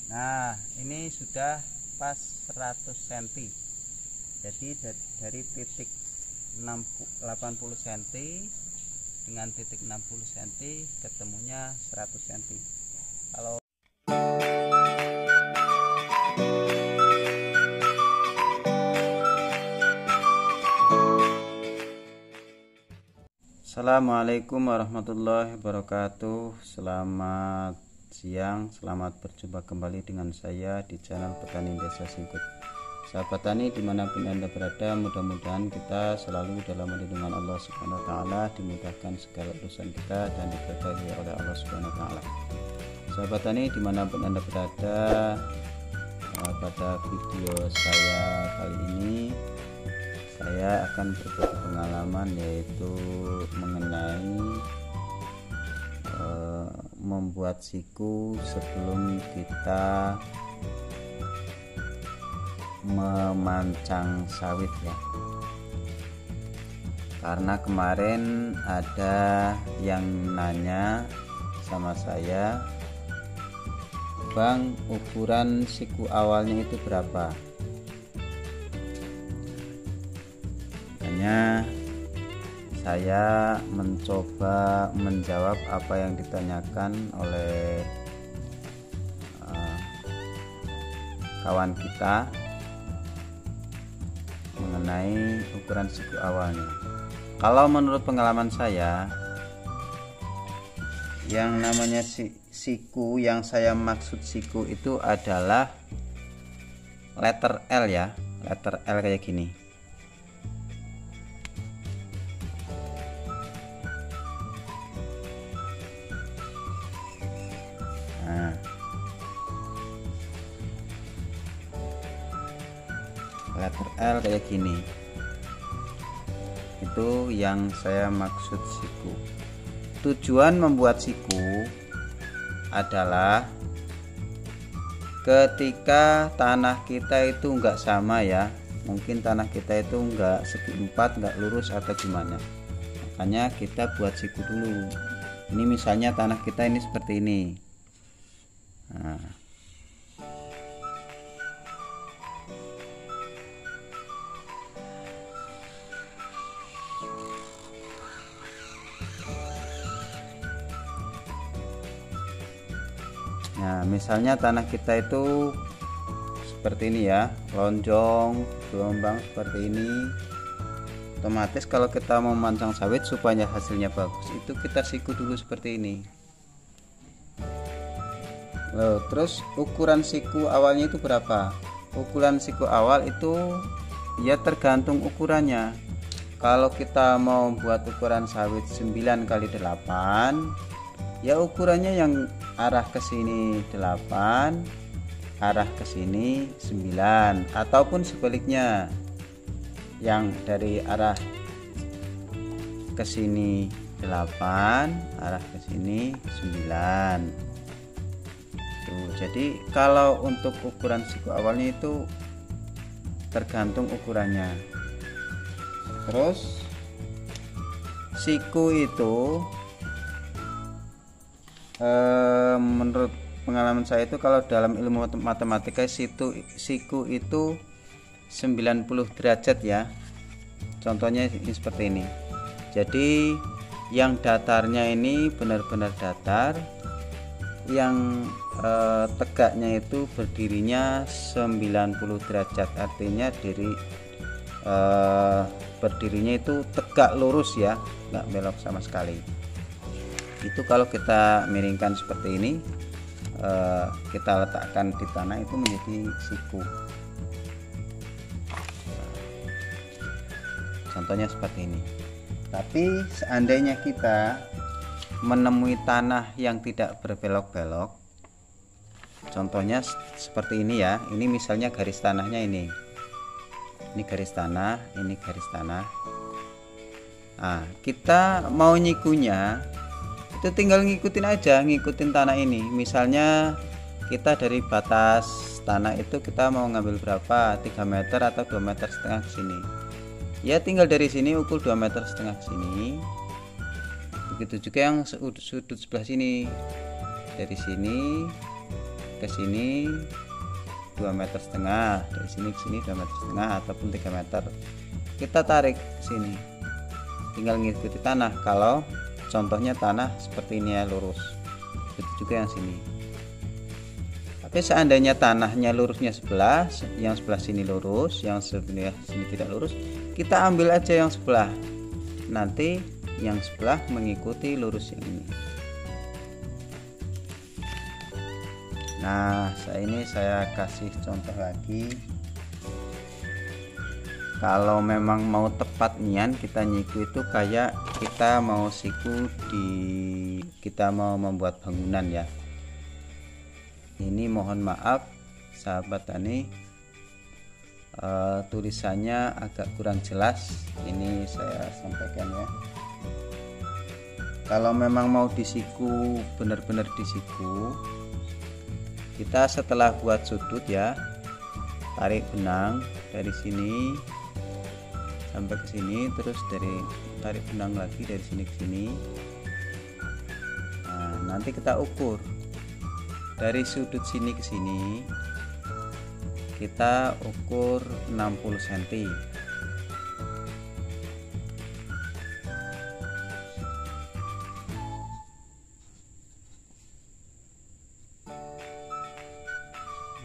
Nah, ini sudah pas 100 cm. Jadi dari titik 80 cm dengan titik 60 cm ketemunya 100 cm. Kalau Assalamualaikum warahmatullahi wabarakatuh. Selamat siang, selamat berjumpa kembali dengan saya di channel Petani Desa Singkut. Sahabat tani dimanapun Anda berada, mudah-mudahan kita selalu dalam lindungan Allah Subhanahu wa Ta'ala, dimudahkan segala urusan kita dan diberkahi oleh Allah Subhanahu wa Ta'ala. Sahabat tani dimanapun Anda berada, pada video saya kali ini saya akan berbagi pengalaman, yaitu mengenai membuat siku sebelum kita memancang sawit ya. Karena kemarin ada yang nanya sama saya, Bang, ukuran siku awalnya itu berapa? Saya mencoba menjawab apa yang ditanyakan oleh kawan kita mengenai ukuran siku awalnya. Kalau menurut pengalaman saya, yang namanya siku, yang saya maksud siku itu adalah letter L ya, letter L kayak gini. Nah, letter L kayak gini, itu yang saya maksud siku. Tujuan membuat siku adalah ketika tanah kita itu enggak sama ya, mungkin tanah kita itu enggak segi empat, enggak lurus atau gimana, makanya kita buat siku dulu. Ini misalnya tanah kita ini seperti ini. Nah, misalnya tanah kita itu seperti ini ya, lonjong, gelombang seperti ini. Otomatis kalau kita mau memancang sawit supaya hasilnya bagus, itu kita siku dulu seperti ini. Loh, terus ukuran siku awalnya itu berapa? Ukuran siku awal itu ya tergantung ukurannya. Kalau kita mau buat ukuran sawit 9 kali 8, ya ukurannya yang arah ke sini 8, arah ke sini 9, ataupun sebaliknya, yang dari arah ke sini 8, arah ke sini 9. Jadi kalau untuk ukuran siku awalnya itu tergantung ukurannya. Terus siku itu menurut pengalaman saya itu, kalau dalam ilmu matematika siku itu 90 derajat ya. Contohnya ini seperti ini. Jadi yang datarnya ini benar-benar datar, yang tegaknya itu berdirinya 90 derajat, artinya berdirinya itu tegak lurus ya, nggak belok sama sekali. Itu kalau kita miringkan seperti ini, kita letakkan di tanah, itu menjadi siku. Contohnya seperti ini. Tapi seandainya kita menemui tanah yang tidak berbelok-belok, contohnya seperti ini ya, ini misalnya garis tanahnya ini garis tanah, ini garis tanah. Nah, kita mau nyikunya itu tinggal ngikutin tanah ini. Misalnya kita dari batas tanah itu kita mau ngambil berapa, 3 meter atau 2,5 meter ke sini, ya tinggal dari sini ukur 2,5 meter ke sini. Begitu juga yang sudut sebelah sini, dari sini ke sini 2,5 meter, dari sini ke sini 2,5 meter ataupun 3 meter. Kita tarik ke sini, tinggal ngikuti tanah. Kalau contohnya tanah seperti ini ya, lurus, itu juga yang sini. Tapi seandainya tanahnya lurusnya sebelah, yang sebelah sini lurus, yang sebelah sini tidak lurus, kita ambil aja yang sebelah, nanti yang sebelah mengikuti lurus yang ini. Nah, saya kasih contoh lagi. Kalau memang mau tepat nian kita nyiku itu kayak kita mau siku kita mau membuat bangunan ya. Ini mohon maaf sahabat tani, tulisannya agak kurang jelas, ini saya sampaikan ya. Kalau memang mau disiku, benar-benar disiku, kita setelah buat sudut ya, tarik benang dari sini sampai ke sini, terus tarik benang lagi dari sini ke sini. Nah, nanti kita ukur dari sudut sini ke sini, kita ukur 60 cm.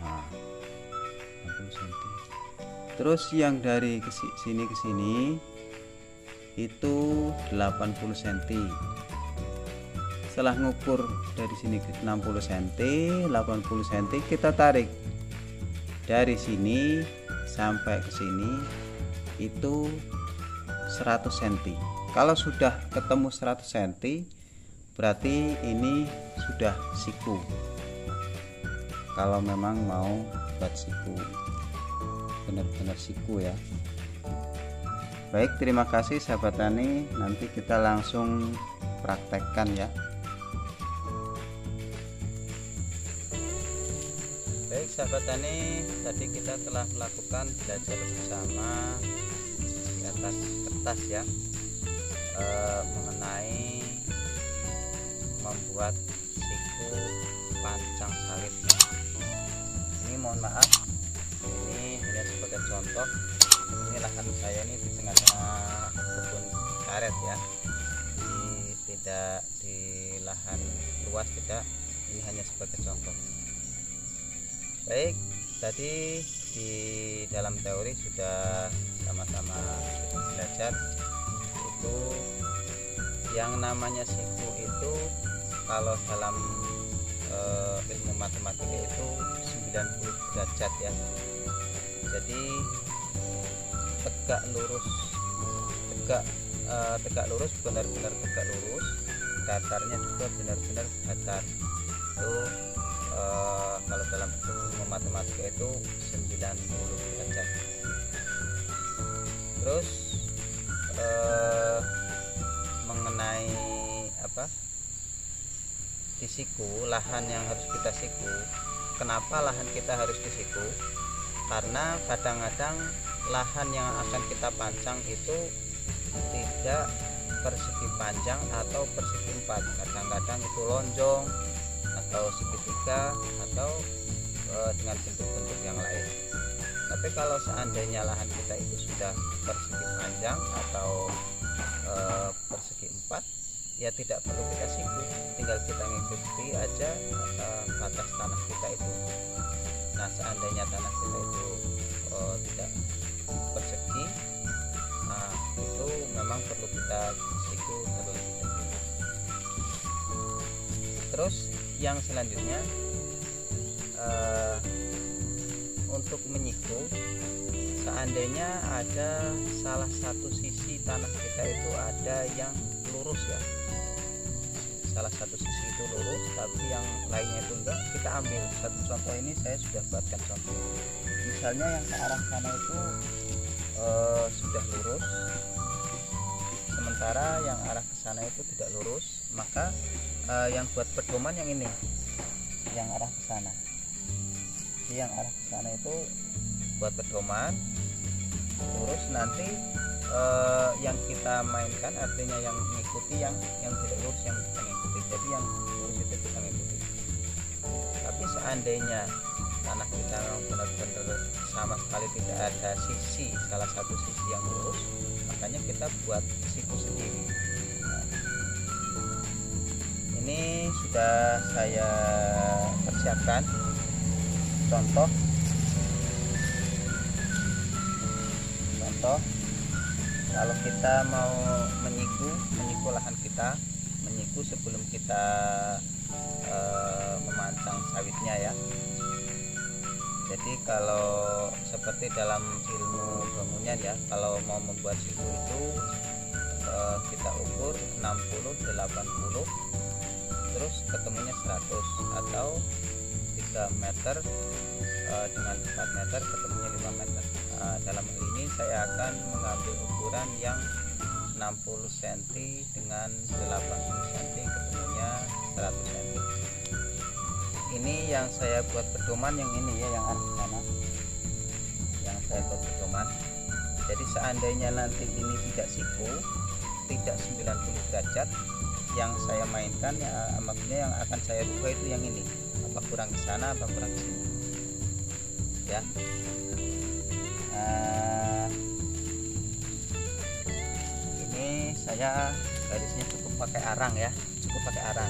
Nah, 60 cm. Terus yang dari sini ke sini itu 80 cm. Setelah ngukur dari sini ke 60 cm, 80 cm, kita tarik dari sini sampai ke sini itu 100 cm. Kalau sudah ketemu 100 cm, berarti ini sudah siku. Kalau memang mau buat siku, benar-benar siku ya. Baik, terima kasih sahabat tani. Nanti kita langsung praktekkan ya. Baik sahabat tani, tadi kita telah melakukan belajar bersama di atas kertas ya, mengenai membuat siku pancang sawit. Ini mohon maaf, ini hanya sebagai contoh. Ini lahan saya ini di tengah-tengah kebun karet ya, tidak di lahan luas, tidak. Ini hanya sebagai contoh. Baik, tadi di dalam teori sudah sama-sama kita belajar itu yang namanya siku itu kalau dalam ilmu matematika itu 90 derajat ya. Jadi tegak lurus benar-benar tegak lurus, datarnya juga benar-benar datar. Itu kalau dalam ilmu matematika itu 90 derajat. Terus mengenai disiku, lahan yang harus kita siku. Kenapa lahan kita harus disiku? Karena kadang-kadang lahan yang akan kita pancang itu tidak persegi panjang atau persegi 4. Kadang-kadang itu lonjong atau segitiga atau dengan bentuk-bentuk yang lain. Tapi kalau seandainya lahan kita itu sudah persegi panjang atau persegi 4, ya tidak perlu kita siku, tinggal kita ngikuti aja batas tanah kita itu. Nah, seandainya tanah kita itu tidak persegi, nah itu memang perlu kita siku terlebih dahulu. Terus yang selanjutnya, untuk menyiku, seandainya ada salah satu sisi tanah kita itu ada yang lurus ya, salah satu sisi itu lurus tapi yang lainnya itu enggak, kita ambil satu contoh. Ini saya sudah buatkan contoh. Misalnya yang ke arah sana itu sudah lurus, sementara yang arah ke sana itu tidak lurus, maka yang buat pedoman yang ini, yang arah ke sana. Jadi yang arah ke sana itu buat pedoman lurus. Nanti yang kita mainkan, artinya yang mengikuti yang tidak lurus, yang kita ngikuti. Jadi yang lurus itu kita ngikuti. Tapi seandainya tanah kita benar-benar sama sekali tidak ada salah satu sisi yang lurus, makanya kita buat siku sendiri. Nah, ini sudah saya persiapkan contoh kalau kita mau menyiku lahan kita, menyiku sebelum kita memancang sawitnya ya. Jadi kalau seperti dalam ilmu bangunan ya, kalau mau membuat siku itu kita ukur 60 80 terus ketemunya 100, atau 3 meter dengan 4 meter ketemunya 5 meter. Dalam hal ini saya akan mengambil ukuran yang 60 cm dengan 80 cm ketemunya 100 cm. Ini yang saya buat pedoman yang ini ya, yang arah sana yang saya buat pedoman. Jadi seandainya nanti ini tidak siku, tidak 90 derajat, yang saya mainkan ya, maksudnya yang akan saya rubah itu yang ini, apa kurang ke sana apa kurang ke sini ya. Ini saya garisnya cukup pakai arang ya, cukup pakai arang.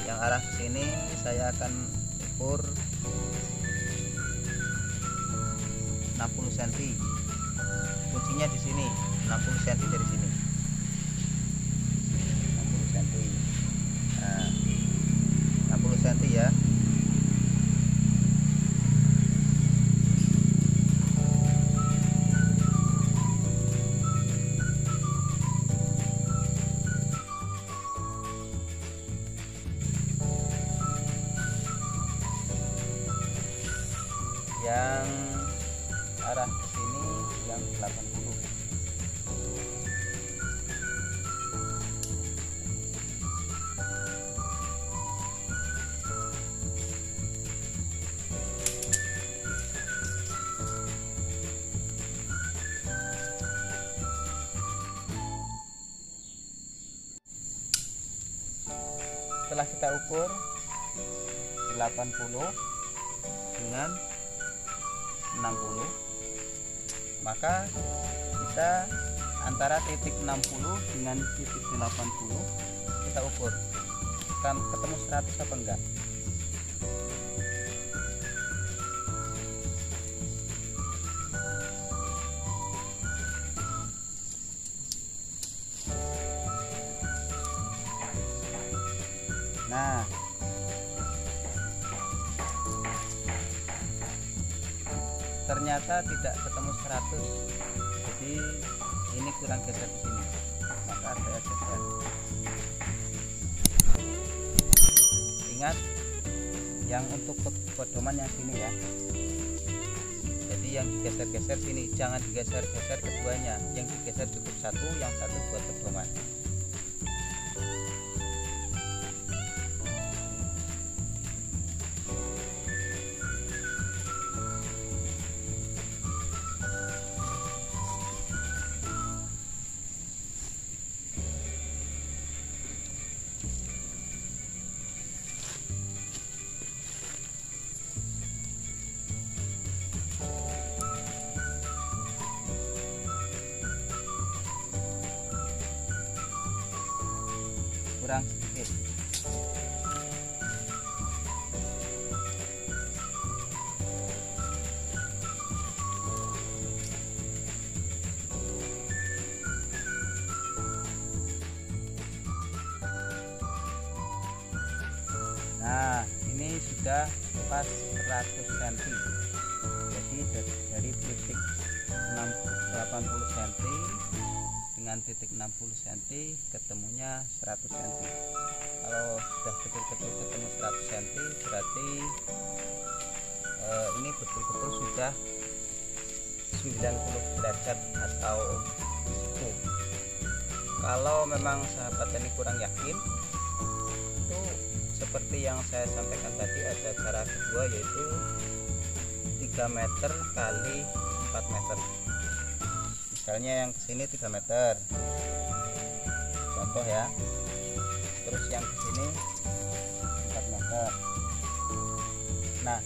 Yang arah ke sini saya akan ukur 60 cm. Kuncinya di sini, 60 cm dari sini. 60 cm. Nah, 60 cm ya. Yang arah ke sini yang 80. Setelah kita ukur 80 dengan 60, maka kita antara titik 60 dengan titik 80 kita ukur kan ketemu 100 apa enggak. Nah, ternyata tidak ketemu 100, jadi ini kurang geser di sini, maka saya geser. Ingat yang untuk pedoman yang sini ya, jadi yang digeser-geser sini, jangan digeser-geser keduanya, yang digeser cukup satu, yang satu buat pedoman. Kurang sedikit. Nah, ini sudah pas 100 cm. Jadi dari titik 80 cm dengan titik 60 cm ketemunya 100 cm. Kalau sudah betul-betul ketemu 100 cm berarti ini betul-betul sudah 90 derajat atau siku. Kalau memang sahabat ini kurang yakin, itu seperti yang saya sampaikan tadi, ada cara kedua yaitu 3 meter kali 4 meter. Misalnya yang kesini 3 meter, contoh ya, terus yang kesini 4 meter. Nah,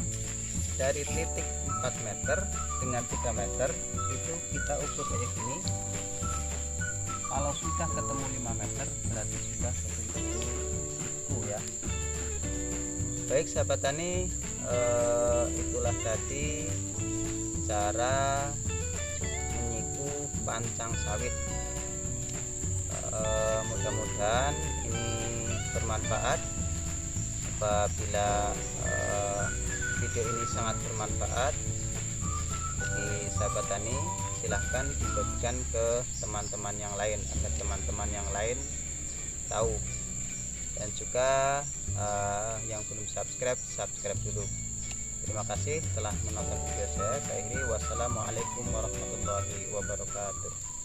dari titik 4 meter dengan 3 meter itu kita ukur kayak gini. Kalau sudah ketemu 5 meter berarti sudah betul-betul siku ya. Baik sahabat tani, itulah tadi cara menyiku pancang sawit. Mudah-mudahan ini bermanfaat. Apabila video ini sangat bermanfaat bagi sahabat tani, silahkan dibagikan ke teman-teman yang lain agar teman-teman yang lain tahu, dan juga yang belum subscribe dulu. Terima kasih telah menonton video saya. Saya akhiri, wassalamualaikum warahmatullahi wabarakatuh.